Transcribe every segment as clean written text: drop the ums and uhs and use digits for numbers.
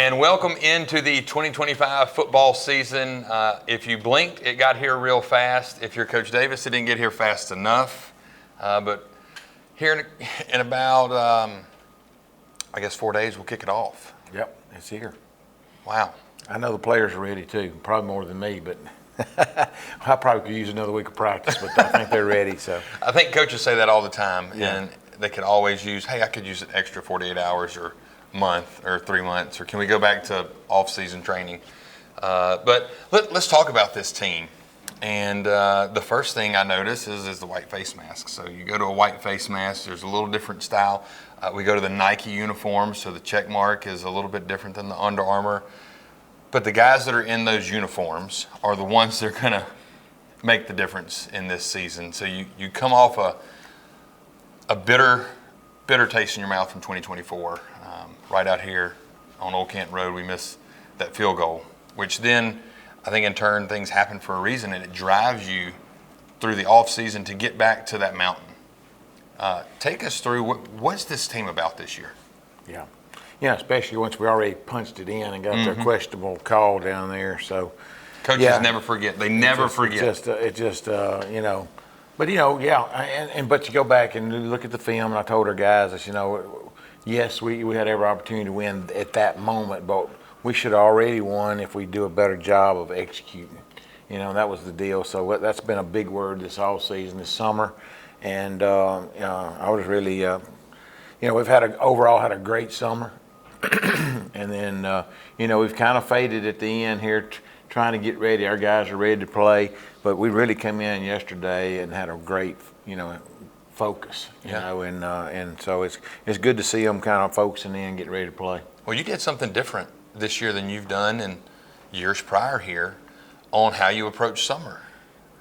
And welcome into the 2025 football season. If you blinked, it got here real fast. If you're Coach Davis, it didn't get here fast enough. But here in about, I guess, 4 days, we'll kick it off. Yep, it's here. Wow. I know the players are ready too, probably more than me, but I probably could use another week of practice, but I think they're ready. So I think coaches say that all the time, Yeah. and they could always use, hey, I could use an extra 48 hours or month or 3 months, or can we go back to off-season training? But let's talk about this team. And the first thing I notice is the white face mask. So you go to a white face mask, there's a little different style. We go to the Nike uniforms, so the check mark is a little bit different than the Under Armour. But the guys that are in those uniforms are the ones that are going to make the difference in this season. So you come off a bitter taste in your mouth from 2024. Right out here on Old Kent Road, we missed that field goal, which then I think in turn things happen for a reason, and it drives you through the off season to get back to that mountain. Take us through what's this team about this year? Yeah, especially once we already punched it in and got their questionable call down there. So Coaches never forget. They never forget. It just But but you go back and look at the film, and I told our guys, I said, yes, we had every opportunity to win at that moment, but we should have already won if we do a better job of executing. That was the deal. So that's been a big word this all season, this summer, and I was really, we've overall had a great summer, and then we've kind of faded at the end here, trying to get ready. Our guys are ready to play, but we really came in yesterday and had a great, focus, and so it's good to see them kind of focusing in, getting ready to play. Well, you did something different this year than you've done in years prior here on how you approach summer.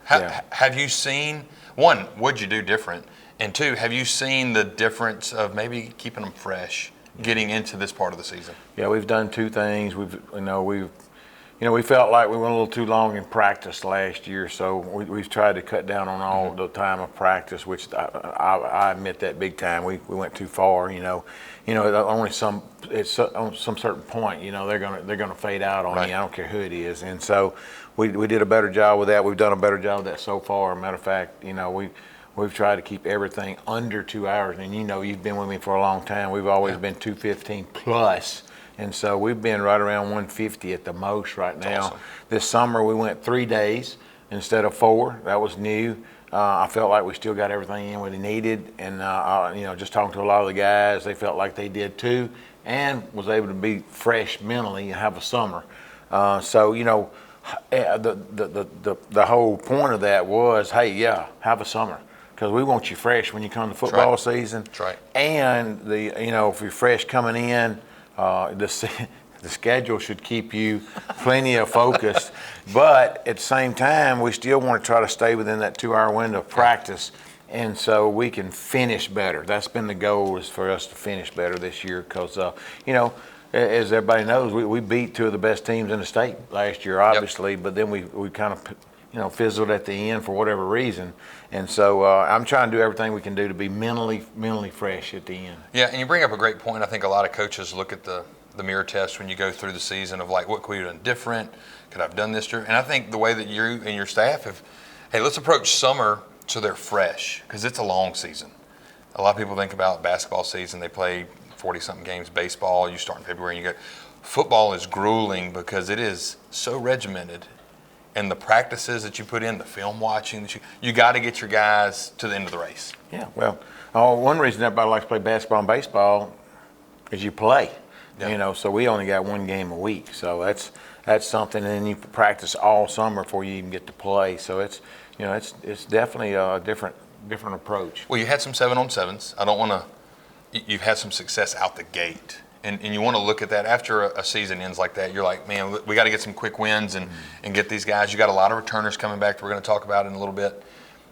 Have you seen, one, what'd you do different? And two, have you seen the difference of maybe keeping them fresh, getting into this part of the season? Yeah, we've done two things. We felt like we went a little too long in practice last year, so we've tried to cut down on all the time of practice, which I admit that big time. We went too far. Only some on some certain point, they're gonna fade out on you. I don't care who it is, and so we did a better job with that. We've done a better job with that so far. Matter of fact, we've tried to keep everything under 2 hours, and you've been with me for a long time. We've always been 2:15 plus. And so we've been right around 150 at the most right now. Awesome. This summer we went 3 days instead of 4. That was new. I felt like we still got everything in what we needed. And, just talking to a lot of the guys, they felt like they did too, and was able to be fresh mentally and have a summer. The whole point of that was, have a summer. Because we want you fresh when you come to football season. That's right. And if you're fresh coming in, the schedule should keep you plenty of focus, but at the same time, we still want to try to stay within that 2-hour window of practice, and so we can finish better. That's been the goal, is for us to finish better this year, because as everybody knows, we beat 2 of the best teams in the state last year, obviously, but then we kind of fizzled at the end for whatever reason, and so I'm trying to do everything we can do to be mentally fresh at the end. Yeah, and you bring up a great point. I think a lot of coaches look at the mirror test when you go through the season of like, what could we have done different? Could I have done this? And I think the way that you and your staff have, let's approach summer so they're fresh, because it's a long season. A lot of people think about basketball season. They play 40-something games. Baseball, you start in February and you go. Football is grueling because it is so regimented. And the practices that you put in, the film watching, you got to get your guys to the end of the race. Yeah, well, one reason everybody likes to play basketball and baseball is you play. So we only got 1 game a week. So that's something, and then you practice all summer before you even get to play. So it's definitely a different approach. Well, you had some 7-on-7s. I don't want to. You've had some success out the gate. And you want to look at that after a season ends like that. You're like, man, we got to get some quick wins and get these guys. You got a lot of returners coming back that we're going to talk about in a little bit.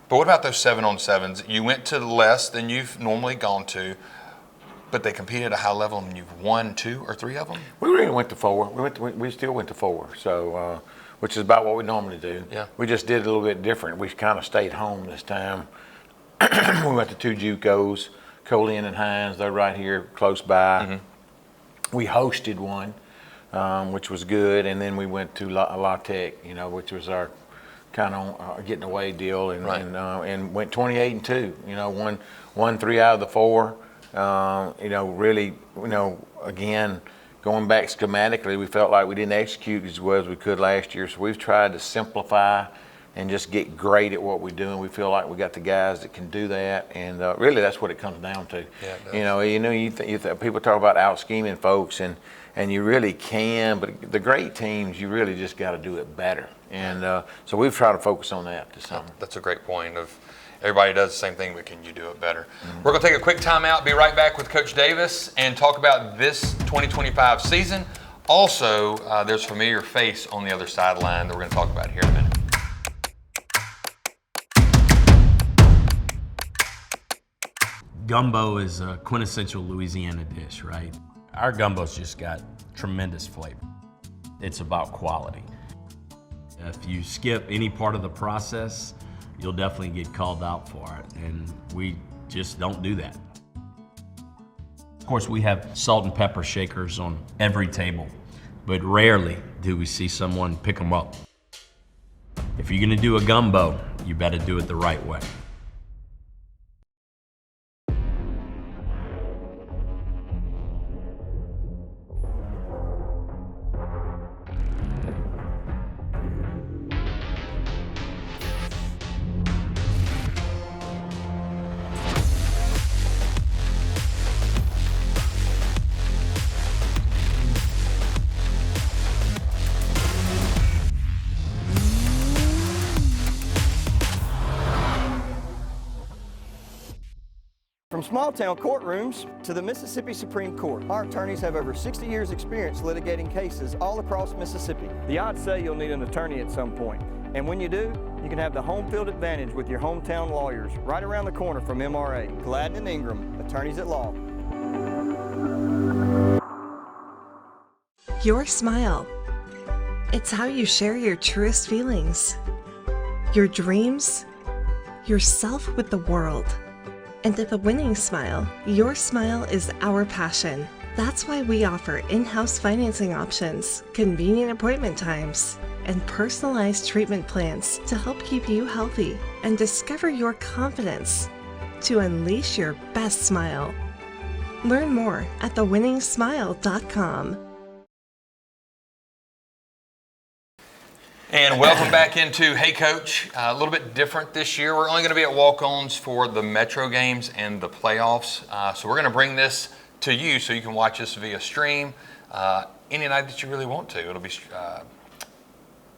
But what about those 7-on-7s? You went to less than you've normally gone to, but they competed at a high level, and you've won 2 or 3 of them. We really went to 4. We still went to 4. So, which is about what we normally do. Yeah. We just did it a little bit different. We kind of stayed home this time. We went to 2 JUCOs, Colin and Hines. They're right here close by. We hosted one, which was good. And then we went to La Tech, which was our kind of getting away deal, and Right. and went 28-2. Won 3 out of the 4. Really, again, going back schematically, we felt like we didn't execute as well as we could last year. So we've tried to simplify and just get great at what we do, and we feel like we got the guys that can do that. And really, that's what it comes down to. Yeah, it does. People talk about out scheming folks, and you really can, but the great teams, you really just got to do it better. And so we've tried to focus on that this summer. That's a great point of everybody does the same thing, but can you do it better? We're going to take a quick timeout, be right back with Coach Davis and talk about this 2025 season. Also, there's a familiar face on the other sideline that we're going to talk about here in a minute. Gumbo is a quintessential Louisiana dish, right? Our gumbo's just got tremendous flavor. It's about quality. If you skip any part of the process, you'll definitely get called out for it, and we just don't do that. Of course, we have salt and pepper shakers on every table, but rarely do we see someone pick them up. If you're gonna do a gumbo, you better do it the right way. From small-town courtrooms to the Mississippi Supreme Court, our attorneys have over 60 years' experience litigating cases all across Mississippi. The odds say you'll need an attorney at some point, and when you do, you can have the home field advantage with your hometown lawyers right around the corner from MRA. Gladden and Ingram, attorneys at law. Your smile. It's how you share your truest feelings, your dreams, yourself with the world. And at the Winning Smile, your smile is our passion. That's why we offer in-house financing options, convenient appointment times, and personalized treatment plans to help keep you healthy and discover your confidence to unleash your best smile. Learn more at thewinningsmile.com. And welcome back into Hey Coach. A little bit different this year. We're only going to be at walk-ons for the Metro games and the playoffs. So we're going to bring this to you so you can watch us via stream any night that you really want to. It'll be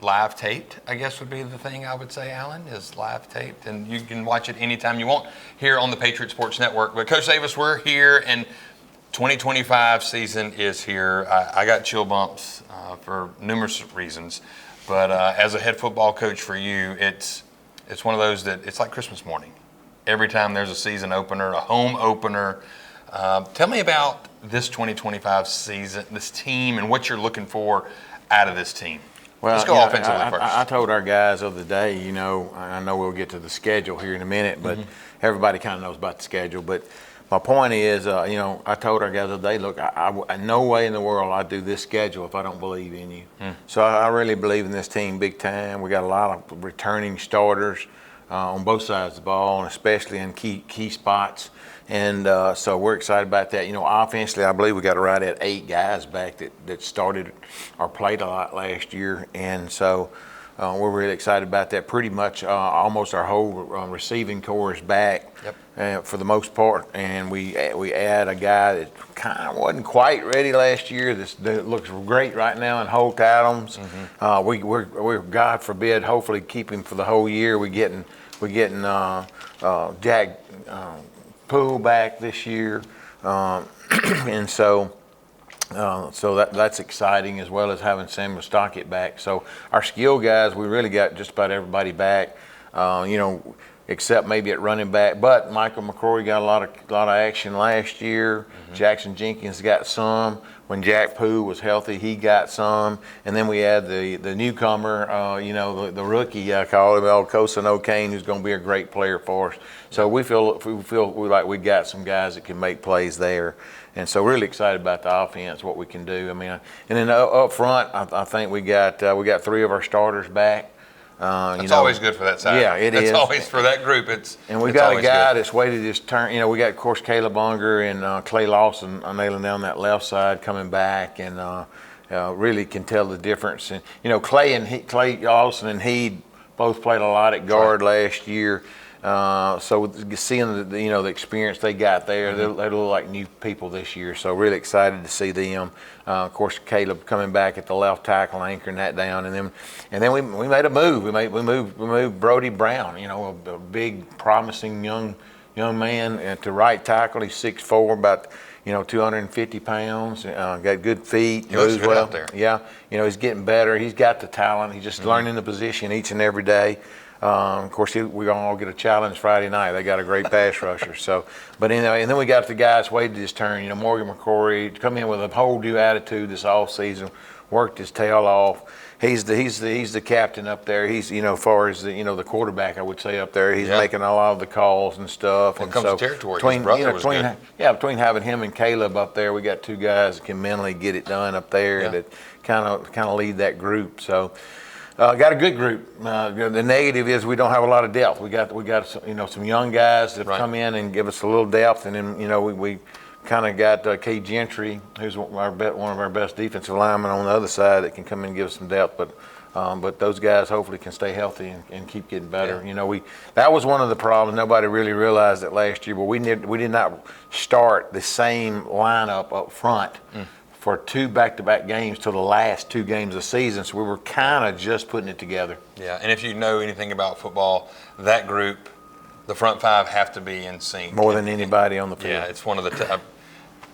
live taped, I guess would be the thing I would say, Alan, is live taped. And you can watch it anytime you want here on the Patriot Sports Network. But Coach Davis, we're here, and 2025 season is here. I got chill bumps for numerous reasons. But as a head football coach for you, it's one of those that it's like Christmas morning. Every time there's a season opener, a home opener. Tell me about this 2025 season, this team, and what you're looking for out of this team. Well, let's go offensively first. I told our guys the other day, I know we'll get to the schedule here in a minute, but everybody kind of knows about the schedule. But my point is, I told our guys the other day, look, I no way in the world I'd do this schedule if I don't believe in you. So I really believe in this team big time. We got a lot of returning starters on both sides of the ball, and especially in key spots. And so we're excited about that. Offensively, I believe we got right at 8 guys back that started or played a lot last year. And so we're really excited about that. Pretty much almost our whole receiving core is back. For the most part, and we add a guy that kind of wasn't quite ready last year. That looks great right now in Holt Adams. We're God forbid, hopefully keep him for the whole year. We're getting Jack Poole back this year, and so that's exciting, as well as having Samuel Stockett back. So our skill guys, we really got just about everybody back. except maybe at running back. But Michael McCrory got a lot of action last year. Jackson Jenkins got some. When Jack Pooh was healthy, he got some. And then we had the newcomer, the rookie, I call him, Kosan O'Kane, who's going to be a great player for us. So we feel like we got some guys that can make plays there. And so really excited about the offense, what we can do. I mean, and then up front, I think we got 3 of our starters back. It's always good for that side. Yeah, it is. It's always for that group. And we got a guy that's waited his turn. We got, of course, Caleb Unger and Clay Lawson nailing down that left side, coming back, and really can tell the difference. And Clay Lawson and he both played a lot at guard last year. So seeing the experience they got there, they look like new people this year. So really excited to see them. Of course, Caleb coming back at the left tackle, anchoring that down, and then we made a move. We moved Brody Brown. A big, promising young man to right tackle. He's 6'4", about 250 pounds. Got good feet. He looks good out there. Yeah, he's getting better. He's got the talent. He's just learning the position each and every day. Of course, we're going to all get a challenge Friday night. They got a great pass rusher. So, but anyway, and then we got the guys waited his turn. Morgan McCrory come in with a whole new attitude this off season, worked his tail off. He's the captain up there. He's as far as the quarterback, I would say up there. He's making a lot of the calls and stuff. When it comes to territory, his brother was good. Between having him and Caleb up there, we got 2 guys that can mentally get it done up there that kind of lead that group. So. Got a good group. The negative is we don't have a lot of depth. We got some young guys that come in and give us a little depth, and then we kind of got Kay Gentry, who's one of our best defensive linemen on the other side that can come in and give us some depth. But those guys hopefully can stay healthy and keep getting better. Yeah. That was one of the problems. Nobody really realized it last year, but we did not start the same lineup up front. For 2 back-to-back games till the last 2 games of the season, so we were kind of just putting it together. Yeah, and if you know anything about football, that group, the front 5 have to be in sync. More than anybody on the field. Yeah, it's one of the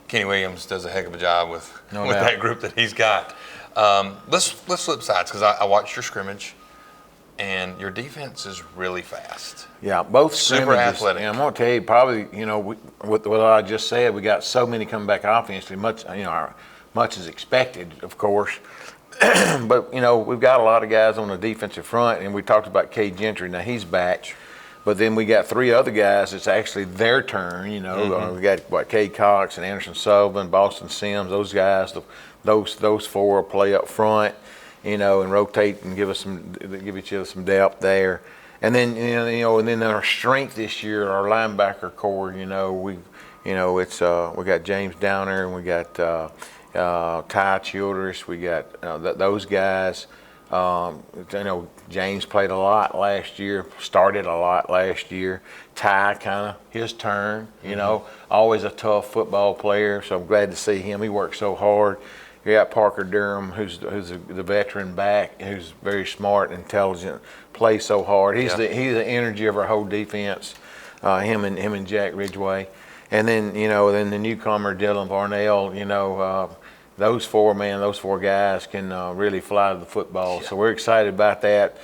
Kenny Williams does a heck of a job with that group that he's got. Let's flip sides, because I watched your scrimmage, and your defense is really fast. Yeah, both super athletic. And I'm going to tell you, probably, with what I just said, we got so many coming back offensively, much as expected, of course. But, we've got a lot of guys on the defensive front, and we talked about Kay Gentry. Now, he's back. But then we got 3 other guys. It's actually their turn, We got, Kay Cox and Anderson Sullivan, Boston Sims, those guys. Those 4 will play up front, and rotate and give each other some depth there. And then, and then our strength this year, our linebacker core, we got James Downer, and we got Ty Childress, we got those guys. James played a lot last year, started a lot last year. Ty, kind of his turn, always a tough football player, so I'm glad to see him. He worked so hard. You got Parker Durham, who's the veteran back, who's very smart, intelligent, plays so hard. He's the energy of our whole defense. Him and Jack Ridgway, and then then the newcomer Dylan Varnell. Those 4 guys can really fly to the football. Yeah. So we're excited about that.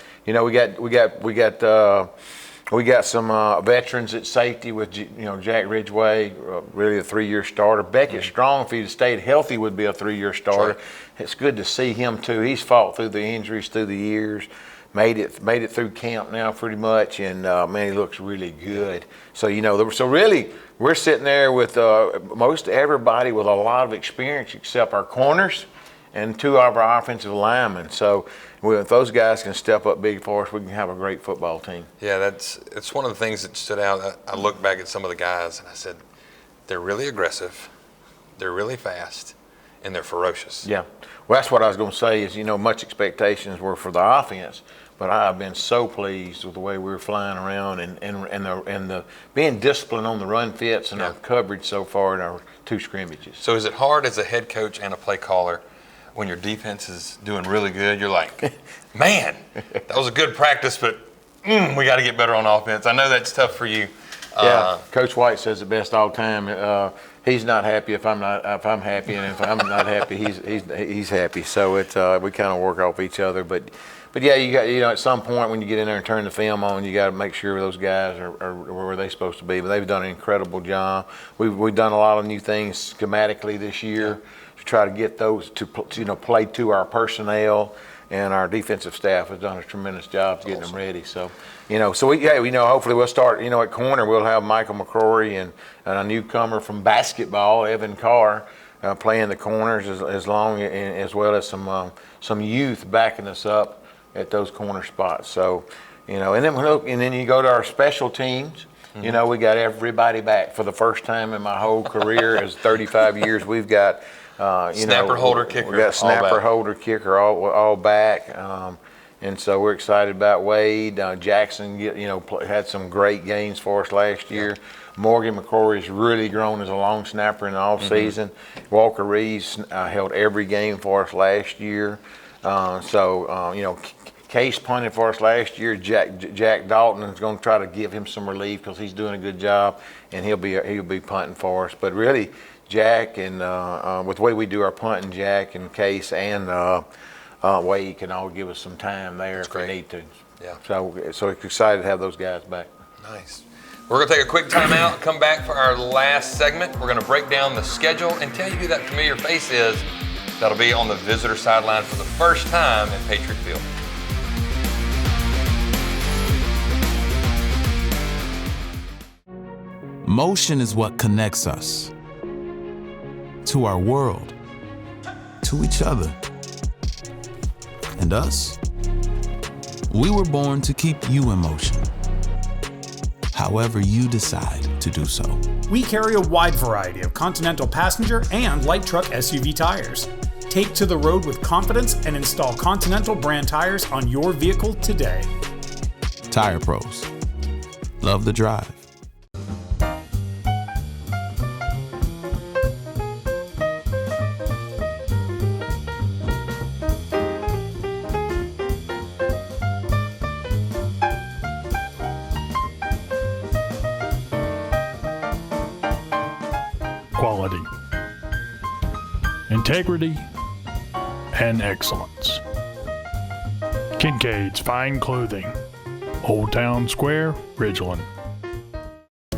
We got some veterans at safety with Jack Ridgway, really a 3-year starter. Beckett Strong, if he'd stayed healthy, would be a 3-year starter. Sure. It's good to see him too. He's fought through the injuries through the years, made it through camp now pretty much, and man, he looks really good. So so really we're sitting there with most everybody with a lot of experience except our corners and 2 of our offensive linemen. So if those guys can step up big for us, we can have a great football team. Yeah, it's one of the things that stood out. I looked back at some of the guys and I said, they're really aggressive, they're really fast, and they're ferocious. Yeah. Well, that's what I was going to say is, much expectations were for the offense, but I've been so pleased with the way we were flying around and the being disciplined on the run fits and our coverage so far in our 2 scrimmages. So is it hard as a head coach and a play caller when your defense is doing really good? You're like, man, that was a good practice, but we got to get better on offense. I know that's tough for you. Yeah, Coach White says it best all the time. He's not happy if I'm happy, and if I'm not happy, he's happy. So we kind of work off each other. But yeah, you got at some point when you get in there and turn the film on, you got to make sure those guys are where they're supposed to be. But they've done an incredible job. We've done a lot of new things schematically this year to try to get those to play to our personnel. And our defensive staff has done a tremendous job getting them ready. So, hopefully we'll start, at corner, we'll have Michael McCrory and a newcomer from basketball, Evan Carr, playing the corners as well as some youth backing us up at those corner spots. So, and then you go to our special teams. Mm-hmm. We got everybody back for the first time in my whole career as 35 years. We've got snapper holder kicker. We got snapper holder kicker all back, and so we're excited about Wade. Jackson, had some great games for us last year. Morgan McCrory's really grown as a long snapper in the off season. Walker Reeves held every game for us last year. Case punted for us last year. Jack Dalton is going to try to give him some relief because he's doing a good job, and he'll be punting for us. But really, Jack and with the way we do our punting, Jack and Case and Wade can all give us some time there if we need to. Yeah. So excited to have those guys back. Nice. We're going to take a quick timeout, come back for our last segment. We're going to break down the schedule and tell you who that familiar face is that'll be on the visitor sideline for the first time at Patriot Field. Motion is what connects us to our world, to each other, and us. We were born to keep you in motion, however you decide to do so. We carry a wide variety of Continental passenger and light truck SUV tires. Take to the road with confidence and install Continental brand tires on your vehicle today. Tire Pros. Love the drive. Quality, integrity, and excellence. Kincaid's Fine Clothing, Old Town Square, Ridgeland.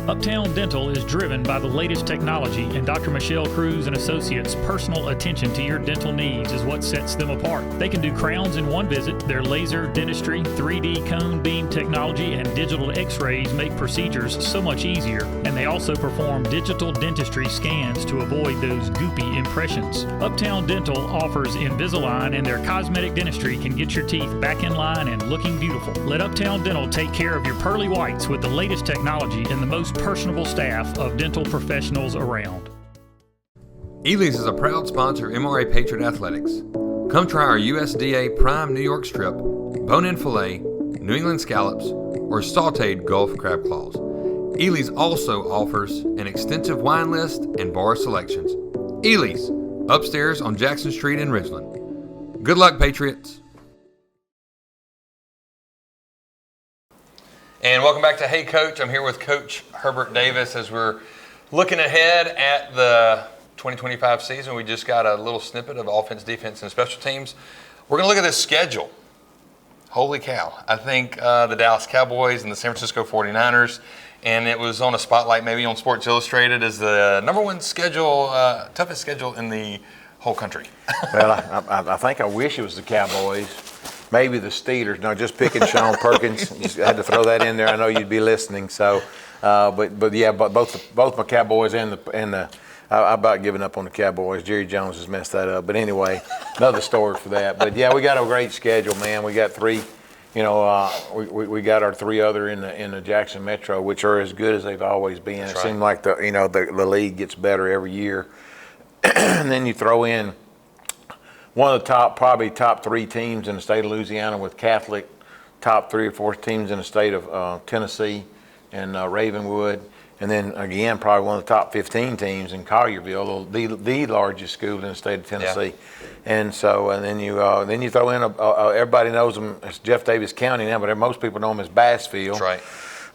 Uptown Dental is driven by the latest technology, and Dr. Michelle Cruz and Associates' personal attention to your dental needs is what sets them apart. They can do crowns in one visit. Their laser dentistry, 3D cone beam technology, and digital x-rays make procedures so much easier. And they also perform digital dentistry scans to avoid those goopy impressions. Uptown Dental offers Invisalign, and their cosmetic dentistry can get your teeth back in line and looking beautiful. Let Uptown Dental take care of your pearly whites with the latest technology and the most personable staff of dental professionals around. Ely's is a proud sponsor of MRA Patriot Athletics. Come try our USDA Prime New York Strip, bone-in filet, New England scallops, or sauteed Gulf crab claws. Ely's also offers an extensive wine list and bar selections. Ely's, upstairs on Jackson Street in Ridgeland. Good luck, Patriots. And welcome back to Hey Coach. I'm here with Coach Herbert Davis as we're looking ahead at the 2025 season. We just got a little snippet of offense, defense, and special teams. We're going to look at this schedule. Holy cow. I think the Dallas Cowboys and the San Francisco 49ers, and it was on a spotlight maybe on Sports Illustrated as the number one schedule, toughest schedule in the whole country. Well, I think I wish it was the Cowboys. Maybe the Steelers. No, just picking Sean Perkins. Just had to throw that in there. I know you'd be listening. So, but both my Cowboys and the I'm about giving up on the Cowboys. Jerry Jones has messed that up. But anyway, another story for that. But yeah, we got a great schedule, man. We got three. We got our three other in the Jackson Metro, which are as good as they've always been. That's right. Seems like the league gets better every year. And then you throw in one of the top three teams in the state of Louisiana with Catholic, top 3 or 4 teams in the state of Tennessee and Ravenwood, and then again probably one of the top 15 teams in Collierville, the largest school in the state of Tennessee. Yeah. And then you throw in everybody knows them as Jeff Davis County now, but most people know them as Bassfield. That's right.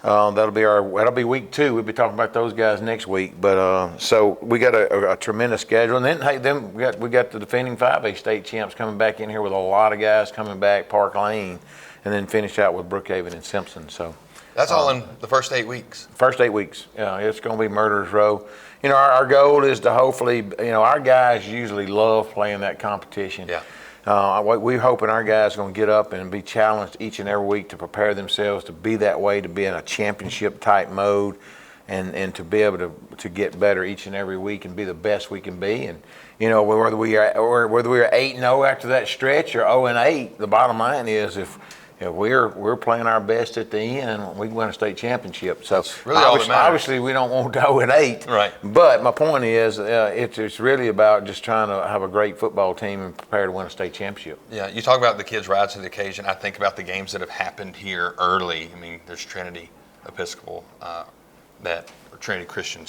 That'll be week 2. We'll be talking about those guys next week. But so we got a tremendous schedule, and then we got the defending 5A state champs coming back in here with a lot of guys coming back, Park Lane, and then finish out with Brookhaven and Simpson. So that's all in the first 8 weeks. First 8 weeks. Yeah, it's going to be murderer's row. You know, our goal is to hopefully, our guys usually love playing that competition. Yeah. We're hoping our guys are going to get up and be challenged each and every week to prepare themselves to be that way, to be in a championship type mode, and to be able to get better each and every week and be the best we can be. And whether we are 8-0 after that stretch or 0-8, the bottom line is if we're playing our best at the end, we can win a state championship. So really all that matters. Obviously we don't want to go at 8. Right. But my point is, it's really about just trying to have a great football team and prepare to win a state championship. Yeah, you talk about the kids' rise to the occasion. I think about the games that have happened here early. I mean, there's Trinity Episcopal, or Trinity Christian,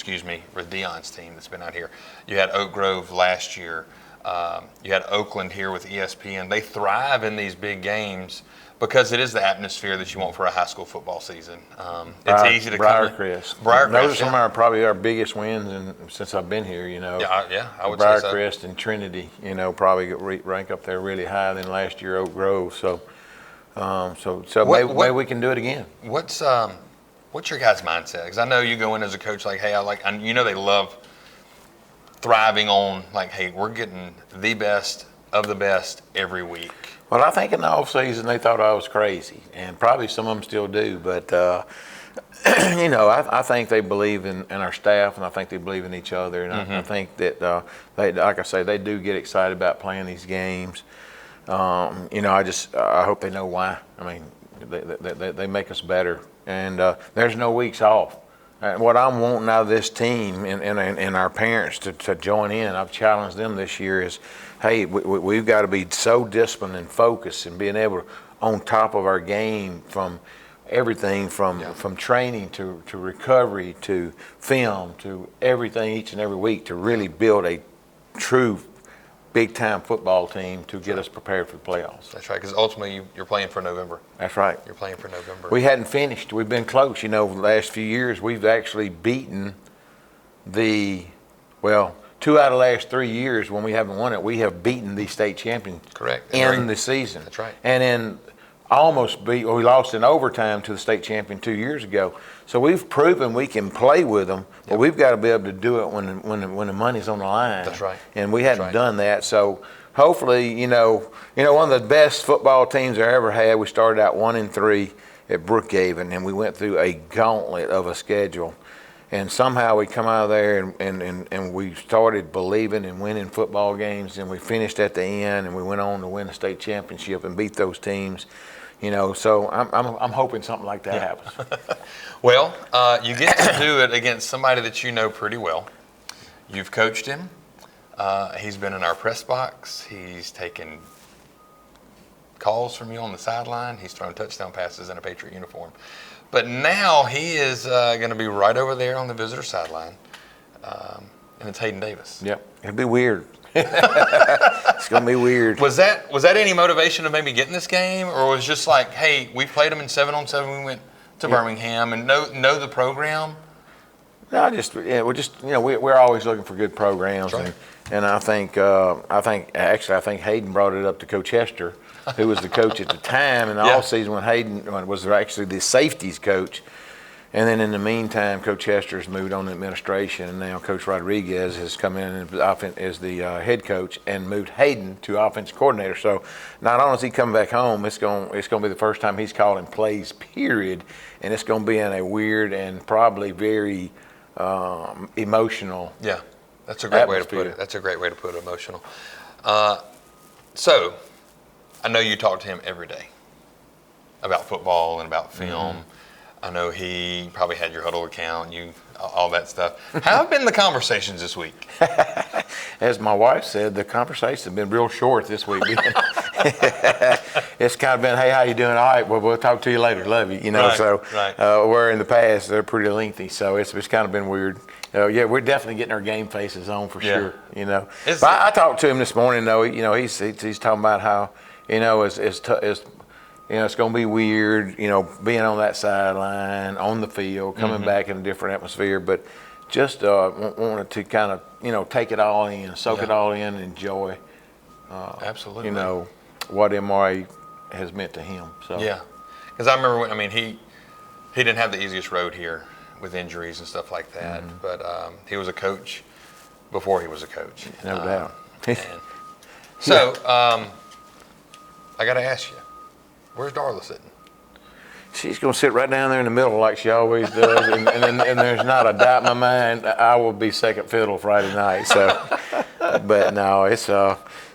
with Dion's team that's been out here. You had Oak Grove last year. You had Oakland here with ESPN. They thrive in these big games because it is the atmosphere that you want for a high school football season. It's easy to Briarcrest. Those are some of probably our biggest wins since I've been here. Yeah, I would say so. Briarcrest and Trinity, probably rank up there really high than last year Oak Grove. So maybe we can do it again. What's your guys' mindset? Because I know you go in as a coach like, hey, they love thriving on like, hey, we're getting the best of the best every week. Well, I think in the off season they thought I was crazy, and probably some of them still do. But I think they believe in our staff, and I think they believe in each other, and I think that they, like I say, they do get excited about playing these games. I hope they know why. I mean, they make us better, and there's no weeks off. What I'm wanting out of this team and our parents to join in, I've challenged them this year, is, hey, we've got to be so disciplined and focused and being able to, on top of our game, from everything from training to recovery to film to everything each and every week, to really build a true big-time football team to get us prepared for the playoffs. That's right, because ultimately you're playing for November. That's right. You're playing for November. We hadn't finished. We've been close. The last few years we've actually beaten 2 out of the last 3 years when we haven't won it, we have beaten the state champion. Correct. In the season. That's right. And then we lost in overtime to the state champion 2 years ago. So we've proven we can play with them, but we've got to be able to do it when the money's on the line. That's right. And we hadn't done that. So hopefully, one of the best football teams I ever had, we started out 1-3 at Brookhaven, and we went through a gauntlet of a schedule. And somehow we come out of there and we started believing and winning football games, and we finished at the end, and we went on to win the state championship and beat those teams. So I'm hoping something like that happens. Well, you get to do it against somebody that you know pretty well. You've coached him. He's been in our press box. He's taken calls from you on the sideline. He's thrown touchdown passes in a Patriot uniform. But now he is going to be right over there on the visitor sideline, and it's Hayden Davis. Yep, it'll be weird. It's going to be weird. Was that any motivation of maybe getting this game, or was it just like, hey, we played them in 7-on-7, we went to Birmingham and know the program? No, we're always looking for good programs, right. and I think Hayden brought it up to Coach Hester, who was the coach at the time in the off season when Hayden was actually the safeties coach. And then in the meantime, Coach Hester has moved on to administration, and now Coach Rodriguez has come in as the head coach and moved Hayden to offensive coordinator. So not only is he coming back home, it's going to be the first time he's calling plays, period, and it's going to be in a weird and probably very emotional. Yeah, that's a great way to put it. That's a great way to put it, emotional. So I know you talk to him every day about football and about film. Mm-hmm. I know he probably had your huddle account, all that stuff. How have been the conversations this week? As my wife said, the conversations have been real short this week. It's kind of been, hey, how you doing? All right, well, we'll talk to you later. Love you. Right. Where in the past they're pretty lengthy, so it's kind of been weird. We're definitely getting our game faces on for sure. But I talked to him this morning though. He's talking about how as it's going to be weird, being on that sideline, on the field, coming back in a different atmosphere, but just wanted to kind of, take it all in, soak it all in, and enjoy, Absolutely. what MRA has meant to him. So Yeah, because I remember when, he didn't have the easiest road here with injuries and stuff like that, but he was a coach before he was a coach. No doubt. So, I got to ask you, where's Darla sitting? She's going to sit right down there in the middle like she always does, and there's not a doubt in my mind I will be second fiddle Friday night. So, but no, it's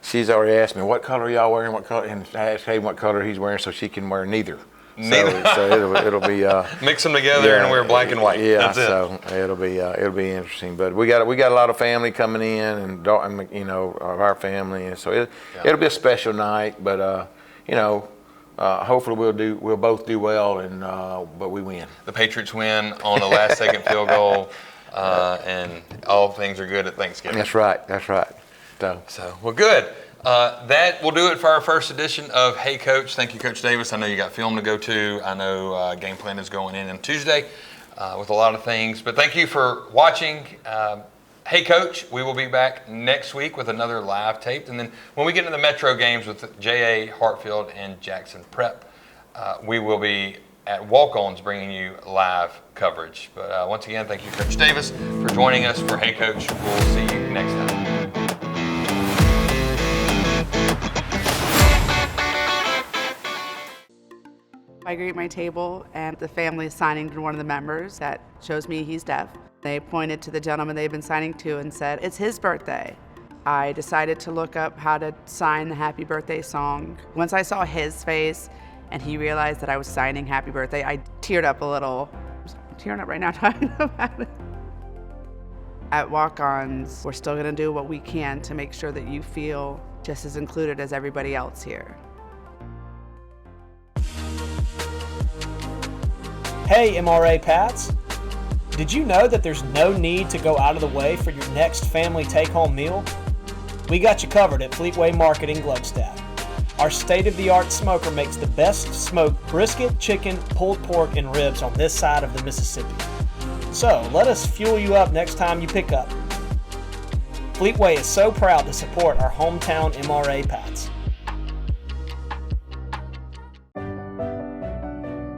she's already asked me what color y'all wearing, what color, and I asked Hayden what color he's wearing so she can wear neither. So it'll be mix them together and wear black and white. Yeah, That's it. so it'll be interesting. But we got a lot of family coming in, and of our family, and so it'll be a special night. But hopefully we'll both do well, and but we win. The Patriots win on a last second field goal, and all things are good at Thanksgiving. That's right. So well, good. That will do it for our first edition of Hey Coach. Thank you, Coach Davis. I know you got film to go to. I know game plan is going in on Tuesday with a lot of things. But thank you for watching. Hey Coach, we will be back next week with another live tape. And then when we get into the Metro games with J.A., Hartfield, and Jackson Prep, we will be at Walk-Ons bringing you live coverage. But once again, thank you, Coach Davis, for joining us for Hey Coach. We'll see you next time. I greet my table, and the family is signing to one of the members that shows me he's deaf. They pointed to the gentleman they've been signing to and said, it's his birthday. I decided to look up how to sign the happy birthday song. Once I saw his face and he realized that I was signing happy birthday, I teared up a little. I'm tearing up right now talking about it. At Walk-Ons, we're still gonna do what we can to make sure that you feel just as included as everybody else here. Hey MRA Pats! Did you know that there's no need to go out of the way for your next family take-home meal? We got you covered at Fleetway Market in Gluckstadt. Our state-of-the-art smoker makes the best smoked brisket, chicken, pulled pork, and ribs on this side of the Mississippi. So let us fuel you up next time you pick up. Fleetway is so proud to support our hometown MRA Pats.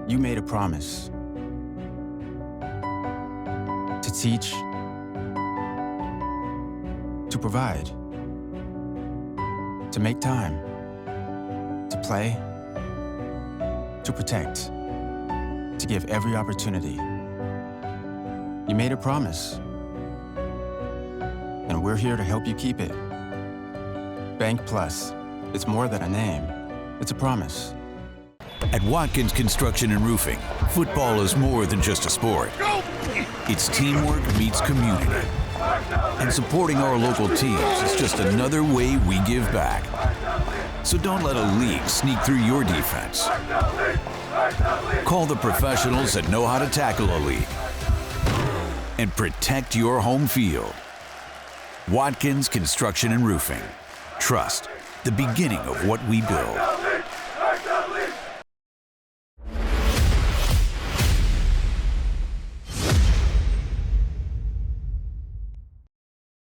You made a promise to teach, to provide, to make time, to play, to protect, to give every opportunity. You made a promise, and we're here to help you keep it. Bank Plus, it's more than a name, it's a promise. At Watkins Construction and Roofing, football is more than just a sport. It's teamwork meets community. And supporting our local teams is just another way we give back. So don't let a leak sneak through your defense. Call the professionals that know how to tackle a leak and protect your home field. Watkins Construction and Roofing. Trust, the beginning of what we build.